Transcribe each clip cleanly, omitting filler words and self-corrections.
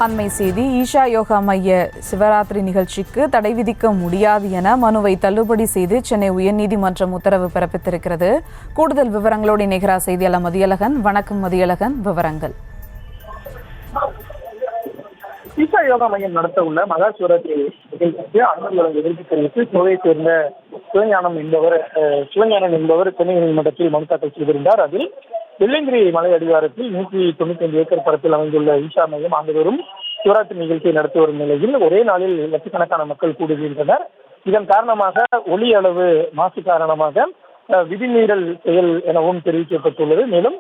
அண்மை செய்தி. ஈஷா யோகா மைய சிவராத்திரி நிகழ்ச்சிக்கு தடை விதிக்க முடியாது என மனுவை தள்ளுபடி செய்து சென்னை உயர்நீதிமன்றம் உத்தரவு பிறப்பித்திருக்கிறது. கூடுதல் விவரங்களோடு இணைகிறார் செய்தியாளர் மதியழகன். வணக்கம் மதியழகன், விவரங்கள். ஈஷா யோகா மையம் நடத்த உள்ள மகா சிவராத்திரி நிகழ்ச்சிக்கு அனுமதிகளை எதிர்ப்பு தெரிவித்து கோவையை சேர்ந்த சிவஞானம் என்பவர் சென்னை நீதிமன்றத்தில் மனு தாக்கல் செய்திருந்தார். அதில் வெள்ளங்கிரி மலை அடிவாரத்தில் 195 ஏக்கர் பரப்பில் அமைந்துள்ள ஈஷா மையம் ஆண்டுதோறும் சிவராத்திரி நிகழ்ச்சியை நடத்தி வரும் நிலையில் ஒரே நாளில் லட்சக்கணக்கான மக்கள் கூடுகின்றனர். இதன் காரணமாக ஒலி அளவு மாசு காரணமாக விதிமீறல் செயல் எனவும் தெரிவிக்கப்பட்டுள்ளது. மேலும்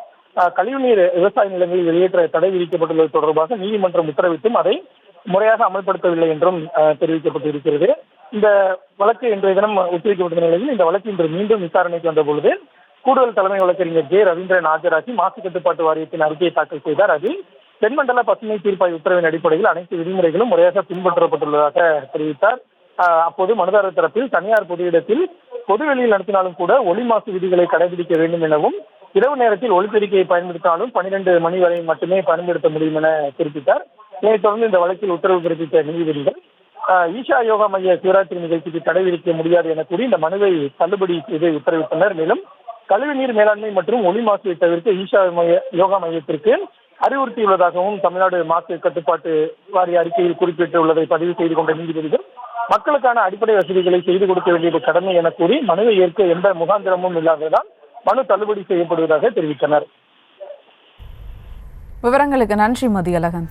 கழிவுநீர் விவசாய நிலங்களில் வெளியேற்ற தடை விதிக்கப்பட்டுள்ளது தொடர்பாக நீதிமன்றம் உத்தரவிட்டும் அதை முறையாக அமல்படுத்தவில்லை என்றும் தெரிவிக்கப்பட்டிருக்கிறது. இந்த வழக்கு இன்றைய தினம் ஒத்திவைக்கப்பட்ட நிலையில் இந்த வழக்கு இன்று மீண்டும் விசாரணைக்கு வந்த பொழுது கூடுதல் தலைமை வழக்கறிஞர் ஜே ரவீந்திரன் ஆஜராகி மாசு கட்டுப்பாட்டு வாரியத்தின் அறிக்கையை தாக்கல் செய்தார். அதில் தென்மண்டல பசுமை தீர்ப்பாய் உத்தரவின் அடிப்படையில் அனைத்து விதிமுறைகளும் முறையாக பின்பற்றப்பட்டுள்ளதாக தெரிவித்தார். அப்போது மனுதாரர் தரப்பில் தனியார் பொது இடத்தில் பொதுவெளியில் நடத்தினாலும் கூட ஒலி மாசு விதிகளை கடைபிடிக்க வேண்டும் எனவும் இரவு நேரத்தில் ஒலிபெருக்கியை பயன்படுத்தினாலும் 12 மணி வரை மட்டுமே பயன்படுத்த முடியும் என குறிப்பிட்டார். இதனைத் தொடர்ந்து இந்த வழக்கில் உத்தரவு பிறப்பித்த நீதிபதிகள் ஈஷா யோகா மைய சிவராத்திரி நிகழ்ச்சிக்கு தடை விதிக்க முடியாது என கூறி இந்த மனுவை தள்ளுபடி செய்து உத்தரவிட்டனர். மேலும் கழிவுநீர் மேலாண்மை மற்றும் ஒலி மாசுவை தவிர்க்க ஈஷா யோகா மையத்திற்கு அறிவுறுத்தியுள்ளதாகவும் தமிழ்நாடு மாசு கட்டுப்பாட்டு வாரிய அறிக்கையில் குறிப்பிட்டுள்ளதை பதிவு செய்து கொண்ட நீதிபதிகள் மக்களுக்கான அடிப்படை வசதிகளை செய்து கொடுக்க வேண்டியது கடமை என கூறி மனுவை ஏற்க எந்த முகாந்திரமும் இல்லாததால் மனு தள்ளுபடி செய்யப்படுவதாக தெரிவித்தனர். விவரங்களுக்கு நன்றி மதியழகன்.